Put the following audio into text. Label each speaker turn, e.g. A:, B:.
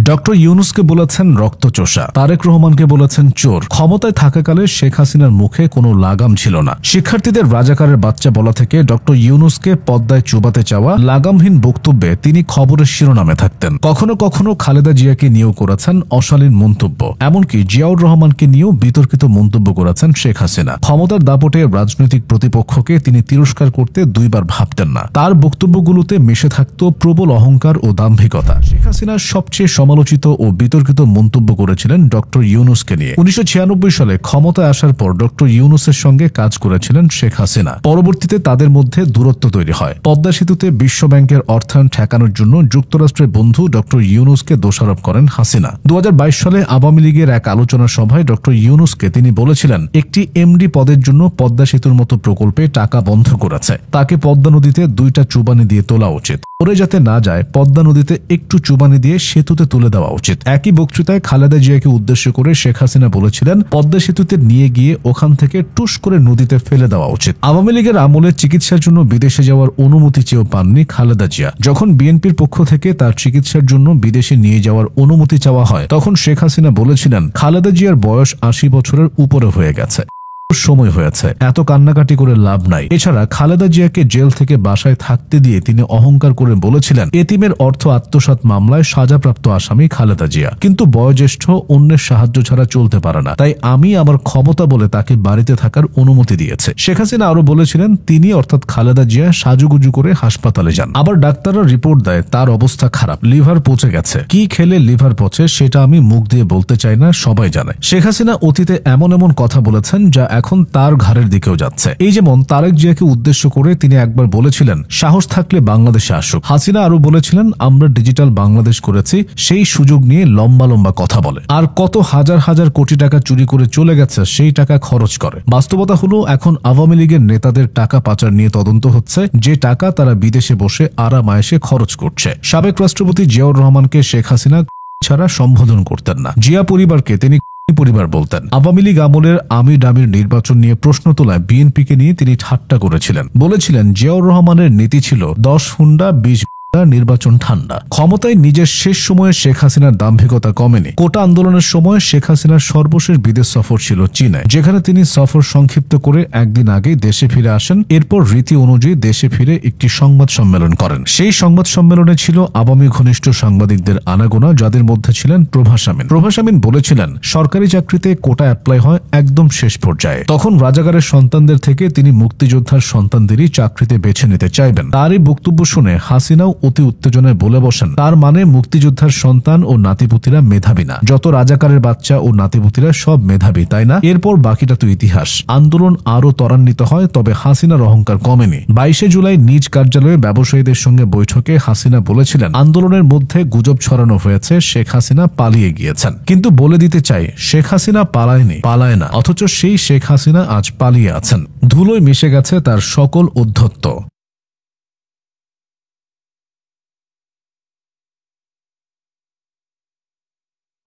A: Doctor ইউনূসকে বলেছেন রক্তচোষা, তারেক রহমানকে বলেছেন চোর। ক্ষমতায় থাকাকালে শেখ হাসিনার মুখে কোনো লাগাম ছিল না। শিক্ষার্থীদের রাজাকারের বাচ্চা বলা থেকে ডক্টর ইউনূসকে পদ্মায় চুবাতে চাওয়া লাগামহীন বক্তব্যে তিনি খবরের শিরোনামে থাকতেন। কখনো কখনো খালেদা জিয়াকে নিয়েও করেছেন অশালীন মন্তব্য, এমনকি জিয়াউর রহমানকে নিয়েও বিতর্কিত মন্তব্য করেছেন শেখ হাসিনা। ক্ষমতার দাপটে রাজনৈতিক প্রতিপক্ষকে তিনি তিরস্কার করতে দুইবার ভাবতেন না। তার বক্তব্যগুলোতে মিশে থাকত প্রবল অহংকার ও দাম্ভিকতা। শেখ হাসিনার সবচেয়ে সমালোচিত ও বিতর্কিত মন্তব্য করেছিলেন ডক্টর ইউনূসকে নিয়ে। 1996 সালে ক্ষমতায় আসার পর ডক্টর ইউনূসের সঙ্গে কাজ করেছিলেন শেখ হাসিনা। পরবর্তীতে তাদের মধ্যে দূরত্ব তৈরি হয়। পদ্মা সেতুতে বিশ্বব্যাংকের অর্থায়ন ঠেকানোর জন্য যুক্তরাষ্ট্রের বন্ধু ডক্টর ইউনূসকে দোষারোপ করেন হাসিনা। 2022 সালে আওয়ামী লীগের এক আলোচনা সভায় ডক্টর ইউনূসকে তিনি বলেছিলেন, একটি এমডি পদের জন্য পদ্মা সেতুর মতো প্রকল্পে টাকা বন্ধ করেছে, তাকে পদ্মা নদীতে 2টা চুবানি দিয়ে তোলা উচিত। ওরে যাতে না যায়, পদ্মা নদীতে একটু চুবানি দিয়ে সেতুতে তুলে দেওয়া উচিত। একই বক্তৃতায় খালেদা জিয়াকে উদ্দেশ্য করে শেখ হাসিনা বলেছিলেন, পদ্মা সেতুতে নিয়ে গিয়ে ওখান থেকে টুস করে নদীতে ফেলে দেওয়া উচিত। আওয়ামী লীগের আমলে চিকিৎসার জন্য বিদেশে যাওয়ার অনুমতি চেয়েও পাননি খালেদা জিয়া। যখন বিএনপির পক্ষ থেকে তার চিকিৎসার জন্য বিদেশে নিয়ে যাওয়ার অনুমতি চাওয়া হয়, তখন শেখ হাসিনা বলেছিলেন, খালেদা জিয়ার বয়স 80 বছরের উপরে হয়ে গেছে, সময় হয়েছে, এত কান্নাকাটি করে লাভ নাই। এছাড়া খালেদা জিয়াকে জেল থেকে বাসায় থাকতে দিয়ে তিনি অহংকার করে বলেছিলেন, এতিমের অর্থ আত্মসাৎ মামলায় সাজাপ্রাপ্ত আসামি খালেদা জিয়া, কিন্তু বয়োজ্যেষ্ঠ, অন্যের সাহায্য ছাড়া চলতে পারে না, তাই আমি আমার ক্ষমতা বলে তাকে বাড়িতে থাকার অনুমতি দিয়েছে। শেখ হাসিনা আরো বলেছিলেন, তিনি অর্থাৎ খালেদা জিয়া সাজুগুজু করে হাসপাতালে যান। আবার ডাক্তাররা রিপোর্ট দেয় তার অবস্থা খারাপ, লিভার পচে গেছে। কি খেলে লিভার পচে সেটা আমি মুখ দিয়ে বলতে চাই না, সবাই জানে। শেখ হাসিনা অতীতে এমন এমন কথা বলেছেন যা এখন তার ঘাড়ের দিকেও যাচ্ছে। এই যেমন তারেক জিয়াকে উদ্দেশ্য করে তিনি একবার বলেছিলেন, সাহস থাকলে বাংলাদেশে আসুক। হাসিনা আরো বলেছিলেন, আমরা ডিজিটাল বাংলাদেশ করেছি, সেই সুযোগ নিয়ে লম্বা লম্বা কথা বলে। আর কত হাজার হাজার কোটি টাকা চুরি করে চলে গেছে, সেই টাকা খরচ করে। বাস্তবতা হলো এখন আওয়ামী লীগের নেতাদের টাকা পাচার নিয়ে তদন্ত হচ্ছে, যে টাকা তারা বিদেশে বসে আরাম আয়েশে খরচ করছে। সাবেক রাষ্ট্রপতি জিয়াউর রহমানকে শেখ হাসিনা ছাড়া সম্বোধন করতেন না। জিয়া পরিবারকে তিনি পরিবার বলতেন। আওয়ামী লীগ আমলের আমির ডামির নির্বাচন নিয়ে প্রশ্ন তোলায় বিএনপিকে নিয়ে তিনি ঠাট্টা করেছিলেন। বলেছিলেন, জিয়াউর রহমানের নীতি ছিল 10 হুন্ডা 20 নির্বাচন ঠান্ডা। ক্ষমতায় নিজের শেষ সময়ে শেখ হাসিনার দাম্ভিকতা কমেনি। কোটা আন্দোলনের সময় শেখ হাসিনার সর্বশেষ বিদেশ সফর ছিল চীনে, যেখানে তিনি সফর সংক্ষিপ্ত করে একদিন আগেই দেশে ফিরে আসেন। এরপর রীতি অনুযায়ী দেশে ফিরে একটি সংবাদ সম্মেলন করেন। সেই সংবাদ সম্মেলনে ছিল আওয়ামী ঘনিষ্ঠ সাংবাদিকদের আনাগোনা, যাদের মধ্যে ছিলেন প্রভাস আমিন। প্রভাস আমিন বলেছিলেন, সরকারি চাকরিতে কোটা অ্যাপ্লাই হয় একদম শেষ পর্যায়ে। তখন রাজাকারের সন্তানদের থেকে তিনি মুক্তিযোদ্ধার সন্তানদেরই চাকরিতে বেছে নিতে চাইবেন। তারই বক্তব্য শুনে হাসিনাও অতি উত্তেজনায় বলে বসেন, তার মানে মুক্তিযোদ্ধার সন্তান ও নাতিপুতিরা মেধাবী না, যত রাজাকারের বাচ্চা ও নাতিপুতিরা সব মেধাবী, তাই না? এরপর বাকিটা তো ইতিহাস। আন্দোলন আরো ত্বরান্বিত হয়, তবে হাসিনার অহংকার কমেনি। 22 জুলাই নিজ কার্যালয়ে ব্যবসায়ীদের সঙ্গে বৈঠকে হাসিনা বলেছিলেন, আন্দোলনের মধ্যে গুজব ছড়ানো হয়েছে শেখ হাসিনা পালিয়ে গিয়েছেন, কিন্তু বলে দিতে চাই, শেখ হাসিনা পালায়নি, পালায় না, অথচ সেই শেখ হাসিনা আজ পালিয়ে আছেন। ধুলোয় মিশে গেছে তার সকল উদ্ধত্ত।